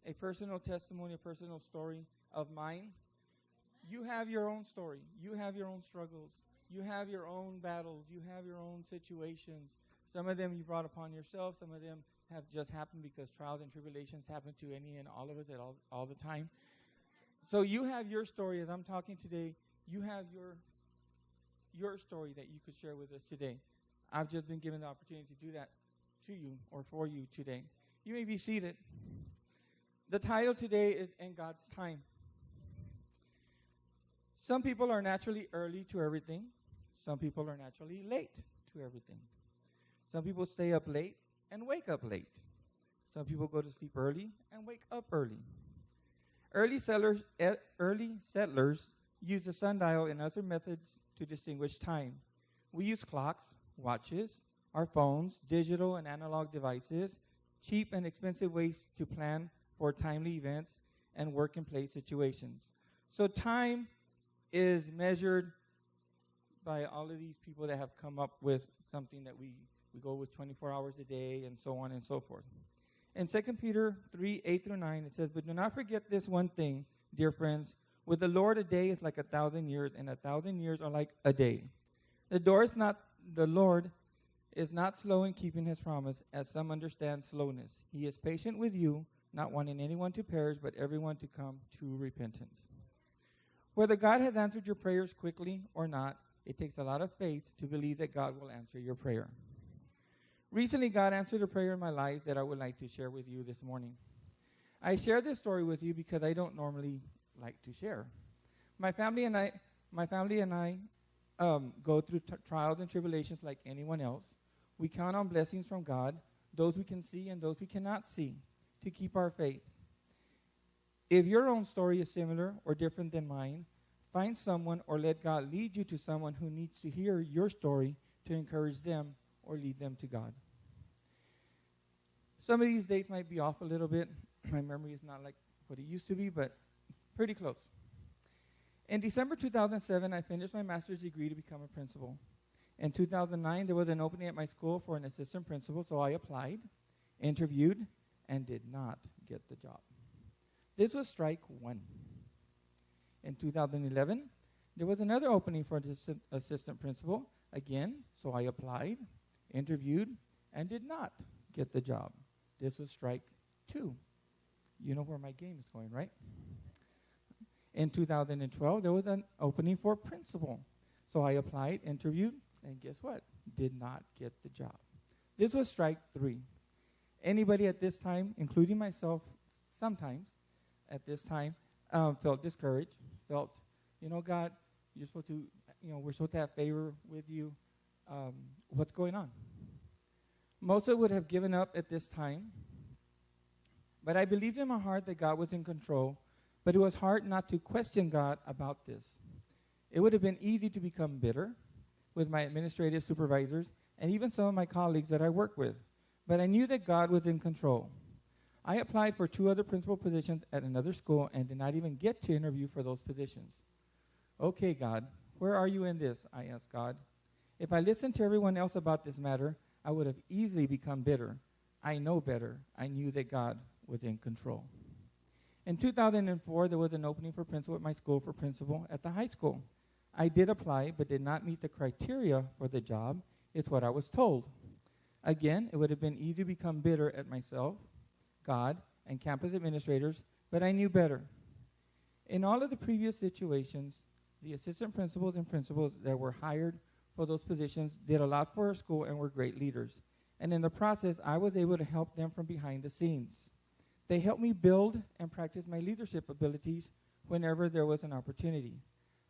a personal testimony, a personal story of mine. You have your own story. You have your own struggles. You have your own battles. You have your own situations. Some of them you brought upon yourself. Some of them have just happened because trials and tribulations happen to any and all of us at all the time. So you have your story. As I'm talking today, you have your story that you could share with us today. I've just been given the opportunity to do that to you or for you today. You may be seated. The title today is In God's Time. Some people are naturally early to everything. Some people are naturally late to everything. Some people stay up late and wake up late. Some people go to sleep early and wake up early. Early settlers used the sundial and other methods to distinguish time. We use clocks, watches, our phones, digital and analog devices, cheap and expensive ways to plan for timely events and work and play situations. So time is measured by all of these people that have come up with something that we go with 24 hours a day and so on and so forth. In 2 Peter 3:8-9, it says, "But do not forget this one thing, dear friends. With the Lord, a day is like 1,000 years, and 1,000 years are like a day. The Lord is not slow in keeping his promise, as some understand slowness. He is patient with you, not wanting anyone to perish, but everyone to come to repentance." Whether God has answered your prayers quickly or not, it takes a lot of faith to believe that God will answer your prayer. Recently, God answered a prayer in my life that I would like to share with you this morning. I share this story with you because I don't normally like to share. My family and I go through trials and tribulations like anyone else. We count on blessings from God, those we can see and those we cannot see, to keep our faith. If your own story is similar or different than mine, find someone or let God lead you to someone who needs to hear your story to encourage them or lead them to God. Some of these dates might be off a little bit. My memory is not like what it used to be, but pretty close. In December 2007, I finished my master's degree to become a principal. In 2009, there was an opening at my school for an assistant principal, so I applied, interviewed, and did not get the job. This was strike one. In 2011, there was another opening for an assistant principal, again, so I applied, interviewed, and did not get the job. This was strike two. You know where my game is going, right? In 2012, there was an opening for principal. So I applied, interviewed, and guess what? Did not get the job. This was strike three. Anybody at this time, including myself, sometimes at this time, felt discouraged, felt, God, you're supposed to, we're supposed to have favor with you. What's going on? Most would have given up at this time, but I believed in my heart that God was in control, but it was hard not to question God about this. It would have been easy to become bitter with my administrative supervisors and even some of my colleagues that I work with, but I knew that God was in control. I applied for 2 other principal positions at another school and did not even get to interview for those positions. Okay, God, where are you in this? I asked God. If I listened to everyone else about this matter, I would have easily become bitter. I know better. I knew that God was in control. In 2004, there was an opening for principal at my school for principal at the high school. I did apply, but did not meet the criteria for the job. It's what I was told. Again, it would have been easy to become bitter at myself, God, and campus administrators, but I knew better. In all of the previous situations, the assistant principals and principals that were hired for those positions did a lot for our school and were great leaders. And in the process, I was able to help them from behind the scenes. They helped me build and practice my leadership abilities whenever there was an opportunity.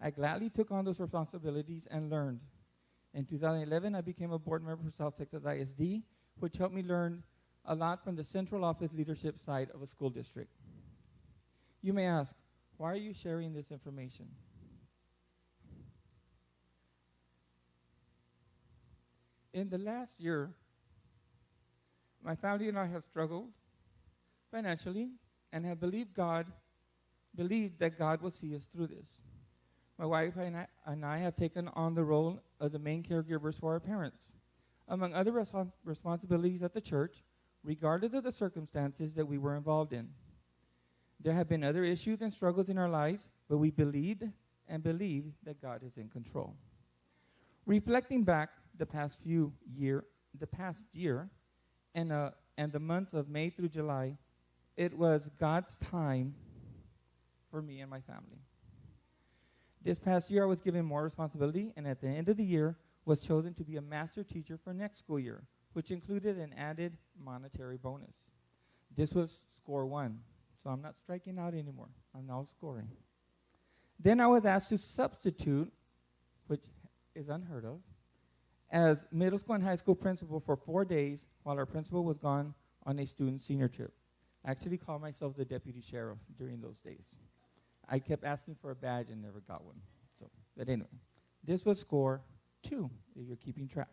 I gladly took on those responsibilities and learned. In 2011, I became a board member for South Texas ISD, which helped me learn a lot from the central office leadership side of a school district. You may ask, why are you sharing this information? In the last year, my family and I have struggled financially and have believed that God will see us through this. My wife and I have taken on the role of the main caregivers for our parents. Among other responsibilities at the church, regardless of the circumstances that we were involved in. There have been other issues and struggles in our lives, but we believed and believe that God is in control. Reflecting back the past year, and the months of May through July, it was God's time for me and my family. This past year, I was given more responsibility, and at the end of the year, was chosen to be a master teacher for next school year, which included an added monetary bonus. This was score 1, so I'm not striking out anymore. I'm now scoring. Then I was asked to substitute, which is unheard of, as middle school and high school principal for 4 days while our principal was gone on a student senior trip. I actually called myself the deputy sheriff during those days. I kept asking for a badge and never got one. But anyway, this was score 2, if you're keeping track.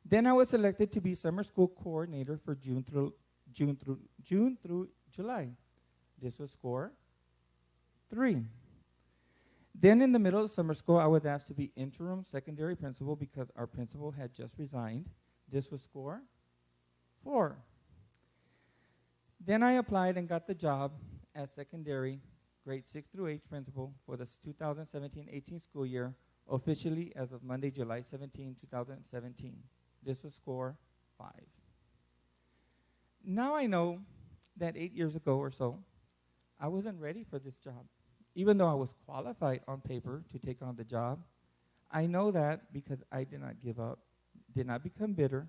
Then I was selected to be summer school coordinator for June through July. This was score 3. Then in the middle of summer school, I was asked to be interim secondary principal because our principal had just resigned. This was score 4. Then I applied and got the job as secondary grade 6 through 8 principal for the 2017-18 school year, officially as of Monday, July 17, 2017. This was score 5. Now I know that 8 years ago or so, I wasn't ready for this job. Even though I was qualified on paper to take on the job, I know that because I did not give up, did not become bitter,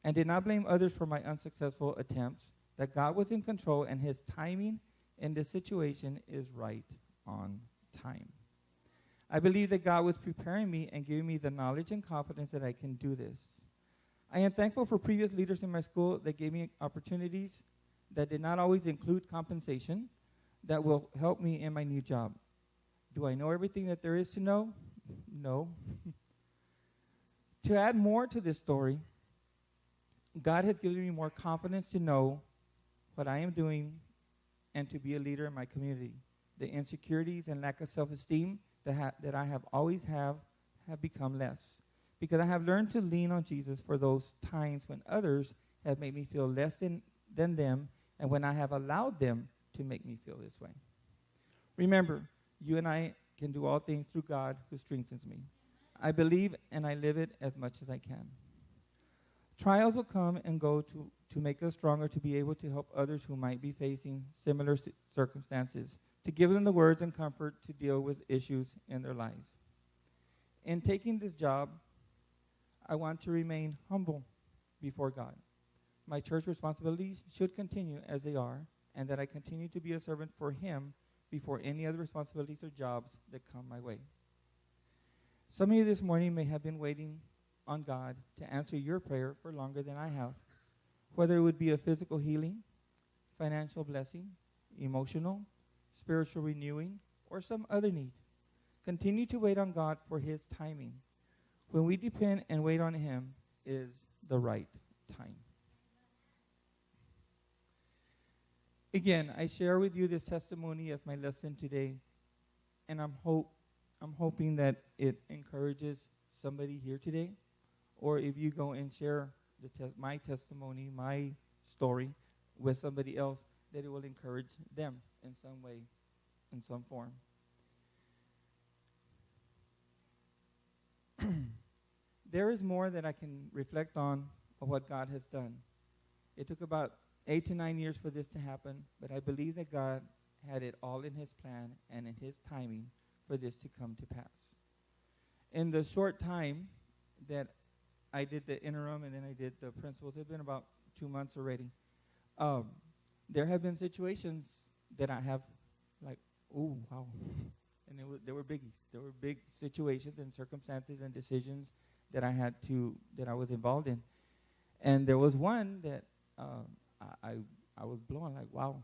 and did not blame others for my unsuccessful attempts, that God was in control and his timing in this situation is right on time. I believe that God was preparing me and giving me the knowledge and confidence that I can do this. I am thankful for previous leaders in my school that gave me opportunities that did not always include compensation that will help me in my new job. Do I know everything that there is to know? No. To add more to this story, God has given me more confidence to know what I am doing and to be a leader in my community. The insecurities and lack of self-esteem that I have always have become less, because I have learned to lean on Jesus for those times when others have made me feel less than them, and when I have allowed them to make me feel this way. Remember, you and I can do all things through God who strengthens me. I believe and I live it as much as I can. Trials will come and go to make us stronger, to be able to help others who might be facing similar circumstances, to give them the words and comfort to deal with issues in their lives. In taking this job, I want to remain humble before God. My church responsibilities should continue as they are, and that I continue to be a servant for him before any other responsibilities or jobs that come my way. Some of you this morning may have been waiting on God to answer your prayer for longer than I have, whether it would be a physical healing, financial blessing, emotional, spiritual renewing, or some other need. Continue to wait on God for his timing. When we depend and wait on him is the right time. Again, I share with you this testimony of my lesson today, and I'm hoping that it encourages somebody here today, or if you go and share my testimony, my story with somebody else, that it will encourage them in some way, in some form. There is more that I can reflect on of what God has done. It took about 8 to 9 years for this to happen, but I believe that God had it all in his plan and in his timing for this to come to pass. In the short time that I did the interim and then I did the principals, it's been about 2 months already, there have been situations that I have like, oh, wow. And there were biggies. There were big situations and circumstances and decisions that I was involved in. And there was one that I was blown, like, wow,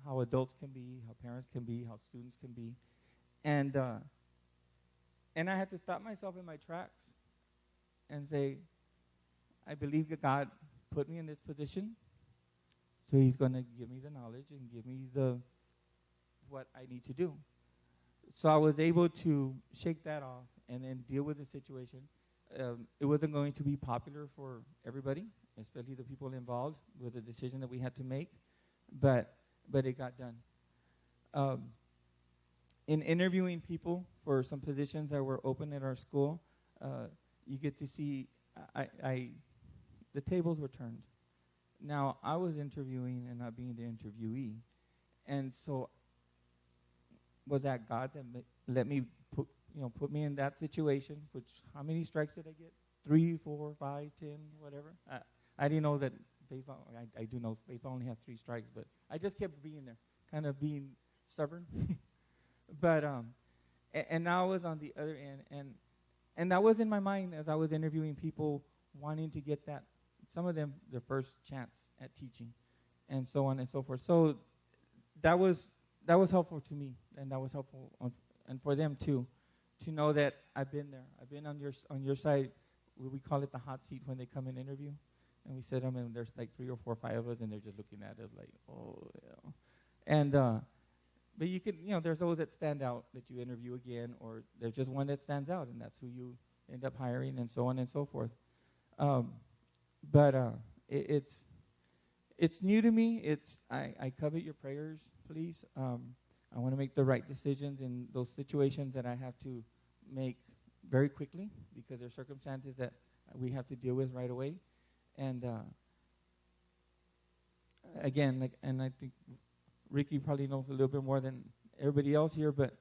how adults can be, how parents can be, how students can be. And I had to stop myself in my tracks and say, I believe that God put me in this position, so he's going to give me the knowledge and give me what I need to do. So I was able to shake that off and then deal with the situation. It wasn't going to be popular for everybody, especially the people involved with the decision that we had to make. but it got done. Um, in interviewing people for some positions that were open at our school, you get to see the tables were turned. Now, I was interviewing and not being the interviewee. And so was that God that let me put me in that situation, which how many strikes did I get? 3, 4, 5, 10, whatever. I didn't know that baseball, I do know baseball only has 3 strikes, but I just kept being there, kind of being stubborn. But, and now I was on the other end, and that was in my mind as I was interviewing people wanting to get that, some of them, their first chance at teaching, and so on and so forth. So that was helpful to me, and that was helpful and for them too, to know that I've been there. I've been on your side. We call it the hot seat when they come and interview, and we sit them, and there's like 3 or 4 or 5 of us, and they're just looking at us like, oh yeah. And but you can, there's those that stand out that you interview again, or there's just one that stands out, and that's who you end up hiring, and so on and so forth. But it's new to me. I covet your prayers, please. I want to make the right decisions in those situations that I have to make very quickly because there are circumstances that we have to deal with right away. And again, and I think Ricky probably knows a little bit more than everybody else here, but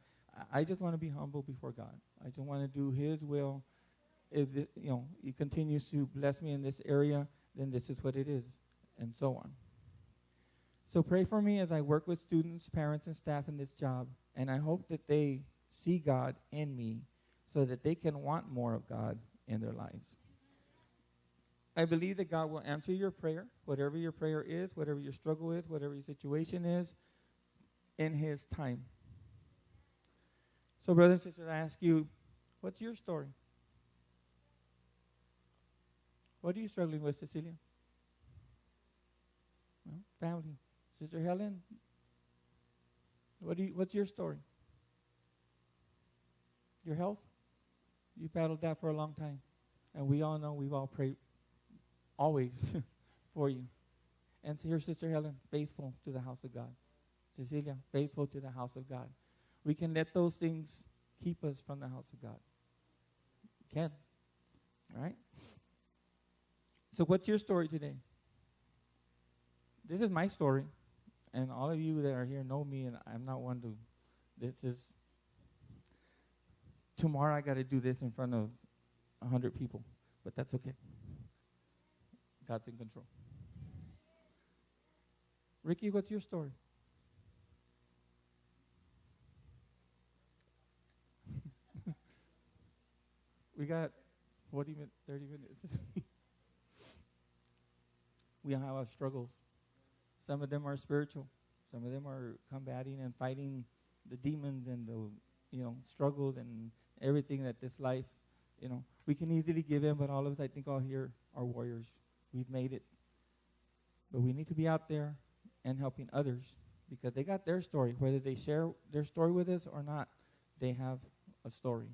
I just want to be humble before God. I just want to do His will. If He continues to bless me in this area, then this is what it is, and so on. So pray for me as I work with students, parents, and staff in this job, and I hope that they see God in me so that they can want more of God in their lives. I believe that God will answer your prayer, whatever your prayer is, whatever your struggle is, whatever your situation is, in His time. So, brothers and sisters, I ask you, what's your story? What are you struggling with, Cecilia? Well, family. Sister Helen, what's your story? Your health? You battled that for a long time. And we all know, we've all prayed always for you. And so here's Sister Helen, faithful to the house of God. Cecilia, faithful to the house of God. We can let those things keep us from the house of God. We can. All right? So what's your story today? This is my story. And all of you that are here know me, and I'm not one to, this is, tomorrow I got to do this in front of 100 people. But that's okay. God's in control. Ricky, what's your story? We got 40 minutes, 30 minutes. We all have our struggles. Some of them are spiritual. Some of them are combating and fighting the demons and the, struggles and everything that this life, we can easily give in, but all of us, I think all here are warriors. We've made it. But we need to be out there and helping others because they got their story. Whether they share their story with us or not, they have a story.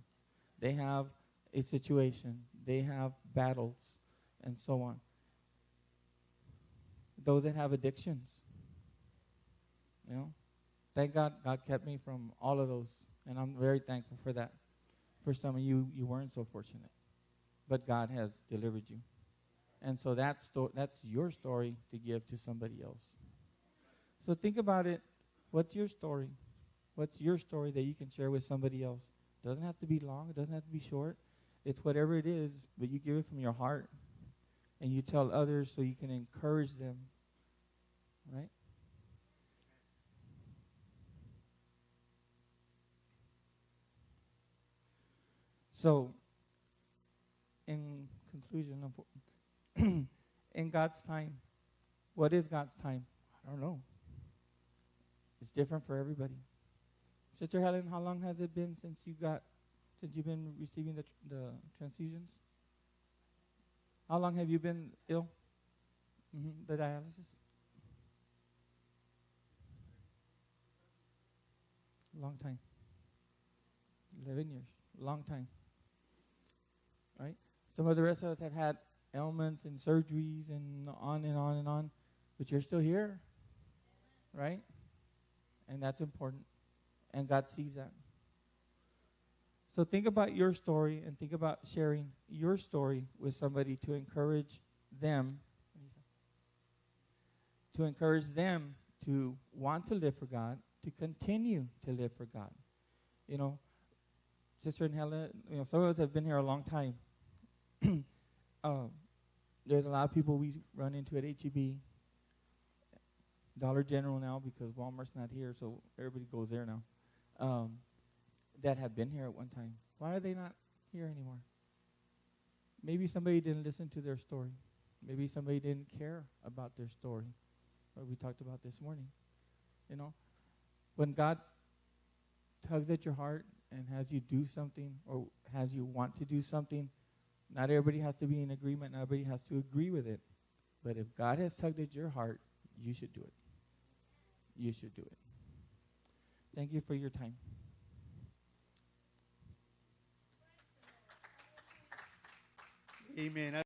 They have a situation. They have battles and so on. Those that have addictions, thank God kept me from all of those, and I'm very thankful for that. For some of you, you weren't so fortunate, but God has delivered you. And so that's your story to give to somebody else. So think about it. What's your story? What's your story that you can share with somebody else? It doesn't have to be long. It doesn't have to be short. It's whatever it is, but you give it from your heart, and you tell others so you can encourage them, right? So, in conclusion, in God's time, what is God's time? I don't know. It's different for everybody. Sister Helen, how long has it been since you've been receiving the transfusions? How long have you been ill? The dialysis? Long time. 11 years. Long time. Right? Some of the rest of us have had ailments and surgeries and on and on and on. But you're still here. right? And that's important. And God sees that. So think about your story and think about sharing your story with somebody to encourage them, to want to live for God, to continue to live for God. You know, Sister and Helen, some of us have been here a long time. There's a lot of people we run into at HEB, Dollar General now because Walmart's not here, so everybody goes there now, that have been here at one time. Why are they not here anymore? Maybe somebody didn't listen to their story. Maybe somebody didn't care about their story, what we talked about this morning. When God tugs at your heart and has you do something or has you want to do something, not everybody has to be in agreement. Not everybody has to agree with it. But if God has tugged at your heart, you should do it. You should do it. Thank you for your time. Amen.